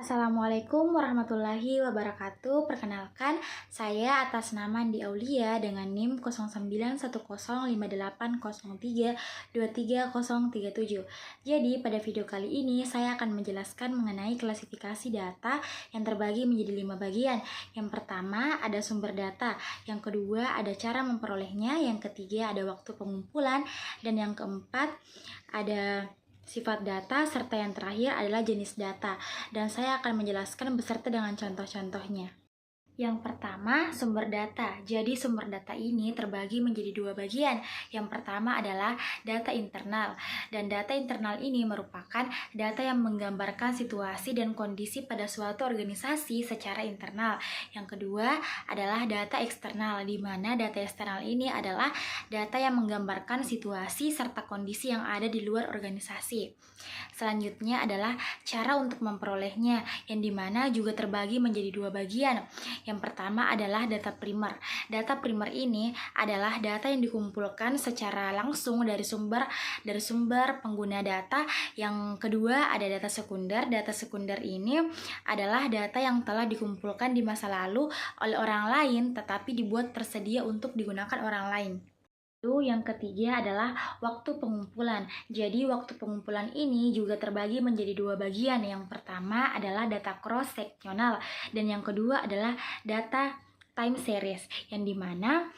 Assalamualaikum warahmatullahi wabarakatuh. Perkenalkan, saya atas nama Andi Aulia dengan NIM 09105803230037. Jadi, pada video kali ini saya akan menjelaskan mengenai klasifikasi data yang terbagi menjadi 5 bagian. Yang pertama ada sumber data, yang kedua ada cara memperolehnya, yang ketiga ada waktu pengumpulan, dan yang keempat ada sifat data, serta yang terakhir adalah jenis data. Dan saya akan menjelaskan beserta dengan contoh-contohnya. Yang pertama, sumber data. Jadi sumber data ini terbagi menjadi 2 bagian. Yang pertama adalah data internal. Dan data internal ini merupakan data yang menggambarkan situasi dan kondisi pada suatu organisasi secara internal. Yang kedua adalah data eksternal, di mana data eksternal ini adalah data yang menggambarkan situasi serta kondisi yang ada di luar organisasi. Selanjutnya adalah cara untuk memperolehnya, yang dimana juga terbagi menjadi 2 bagian. Yang pertama adalah data primer. Data primer ini adalah data yang dikumpulkan secara langsung dari sumber pengguna data. Yang kedua ada data sekunder. Data sekunder ini adalah data yang telah dikumpulkan di masa lalu oleh orang lain tetapi dibuat tersedia untuk digunakan orang lain. Lalu yang ketiga adalah waktu pengumpulan. Jadi waktu pengumpulan ini juga terbagi menjadi 2 bagian. Yang pertama adalah data cross-seksional dan yang kedua adalah data time series, yang dimana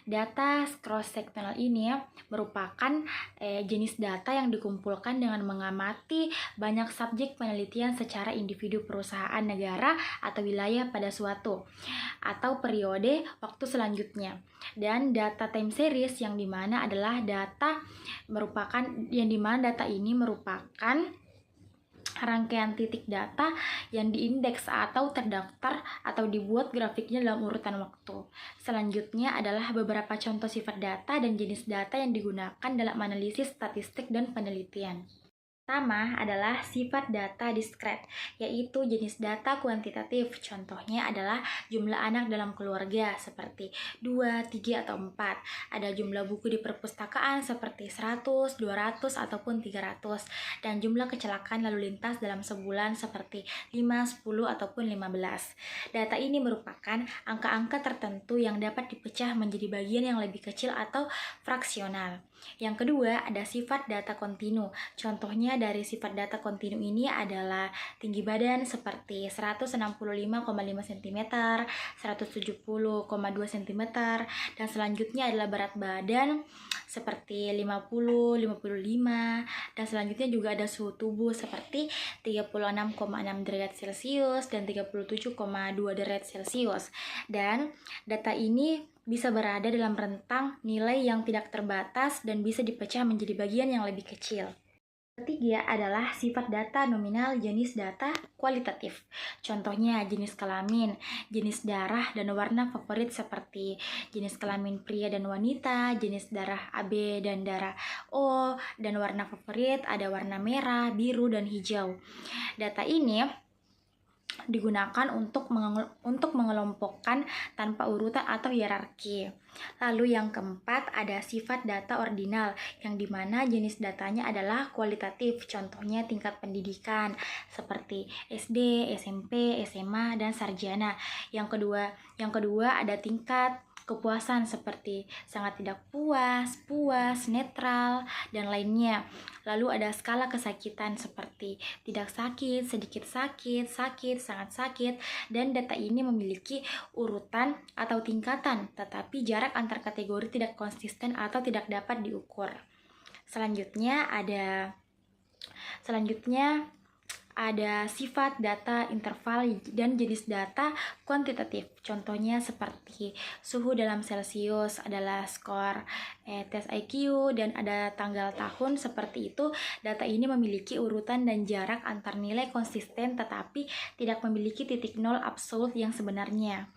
data cross-seksional ini merupakan jenis data yang dikumpulkan dengan mengamati banyak subjek penelitian secara individu, perusahaan, negara, atau wilayah pada suatu atau periode waktu selanjutnya. Dan data time series yang dimana data ini merupakan rangkaian titik data yang diindeks atau terdaftar atau dibuat grafiknya dalam urutan waktu. Selanjutnya adalah beberapa contoh sifat data dan jenis data yang digunakan dalam analisis statistik dan penelitian. Pertama adalah sifat data diskret, yaitu jenis data kuantitatif. Contohnya adalah jumlah anak dalam keluarga seperti 2, 3, atau 4. Ada jumlah buku di perpustakaan seperti 100, 200, ataupun 300. Dan jumlah kecelakaan lalu lintas dalam sebulan seperti 5, 10, ataupun 15. Data ini merupakan angka-angka tertentu yang dapat dipecah menjadi bagian yang lebih kecil atau fraksional. Yang kedua ada sifat data kontinu. Contohnya dari sifat data kontinu ini adalah tinggi badan seperti 165,5 cm, 170,2 cm, dan selanjutnya adalah berat badan seperti 50, 55, dan selanjutnya juga ada suhu tubuh seperti 36,6 derajat Celcius dan 37,2 derajat Celcius. Dan data ini bisa berada dalam rentang nilai yang tidak terbatas dan bisa dipecah menjadi bagian yang lebih kecil. Ketiga adalah sifat data nominal, jenis data kualitatif. Contohnya jenis kelamin, jenis darah, dan warna favorit seperti jenis kelamin pria dan wanita, jenis darah AB dan darah O, dan warna favorit ada warna merah, biru, dan hijau. Data ini digunakan untuk mengelompokkan tanpa urutan atau hierarki. Lalu yang keempat ada sifat data ordinal, yang dimana jenis datanya adalah kualitatif. Contohnya tingkat pendidikan seperti SD, SMP, SMA, dan sarjana. Yang kedua ada tingkat kepuasan seperti sangat tidak puas, puas, netral, dan lainnya. Lalu ada skala kesakitan seperti tidak sakit, sedikit sakit, sakit, sangat sakit, dan data ini memiliki urutan atau tingkatan, tetapi jarak antar kategori tidak konsisten atau tidak dapat diukur. Selanjutnya ada sifat data interval dan jenis data kuantitatif. Contohnya seperti suhu dalam Celcius adalah skor tes IQ, dan ada tanggal tahun seperti itu. Data ini memiliki urutan dan jarak antar nilai konsisten tetapi tidak memiliki titik nol absolut yang sebenarnya.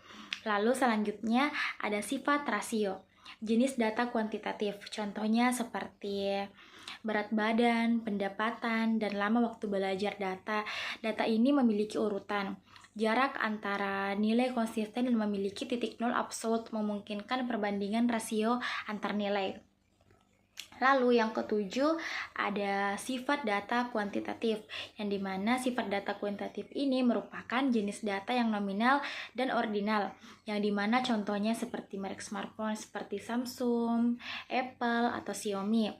Lalu selanjutnya ada sifat rasio, jenis data kuantitatif. Contohnya seperti berat badan, pendapatan, dan lama waktu belajar data. Data ini memiliki urutan, jarak antara nilai konsisten dan memiliki titik nol absolut, memungkinkan perbandingan rasio antar nilai. Lalu yang ketujuh ada sifat data kuantitatif, yang dimana sifat data kuantitatif ini merupakan jenis data yang nominal dan ordinal, yang dimana contohnya seperti merek smartphone seperti Samsung, Apple, atau Xiaomi.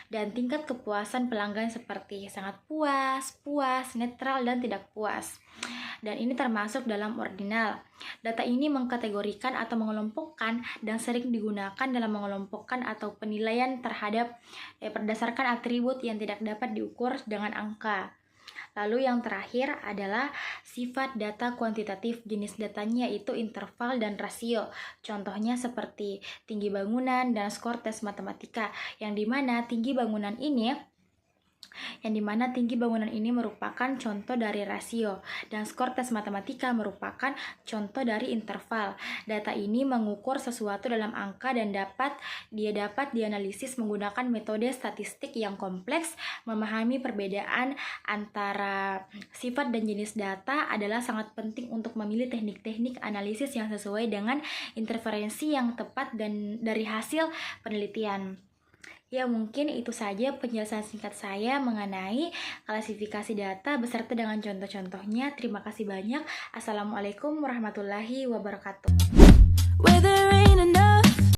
Dan tingkat kepuasan pelanggan seperti sangat puas, puas, netral, dan tidak puas. Dan ini termasuk dalam ordinal. Data ini mengkategorikan atau mengelompokkan dan sering digunakan dalam mengelompokkan atau penilaian terhadap berdasarkan atribut yang tidak dapat diukur dengan angka. Lalu yang terakhir adalah sifat data kuantitatif. Jenis datanya yaitu interval dan rasio. Contohnya seperti tinggi bangunan dan skor tes matematika, yang dimana tinggi bangunan ini merupakan contoh dari rasio dan skor tes matematika merupakan contoh dari interval. Data ini mengukur sesuatu dalam angka dan dapat dianalisis menggunakan metode statistik yang kompleks. Memahami perbedaan antara sifat dan jenis data adalah sangat penting untuk memilih teknik-teknik analisis yang sesuai dengan interferensi yang tepat dan dari hasil penelitian. Ya, mungkin itu saja penjelasan singkat saya mengenai klasifikasi data beserta dengan contoh-contohnya. Terima kasih banyak. Assalamualaikum warahmatullahi wabarakatuh.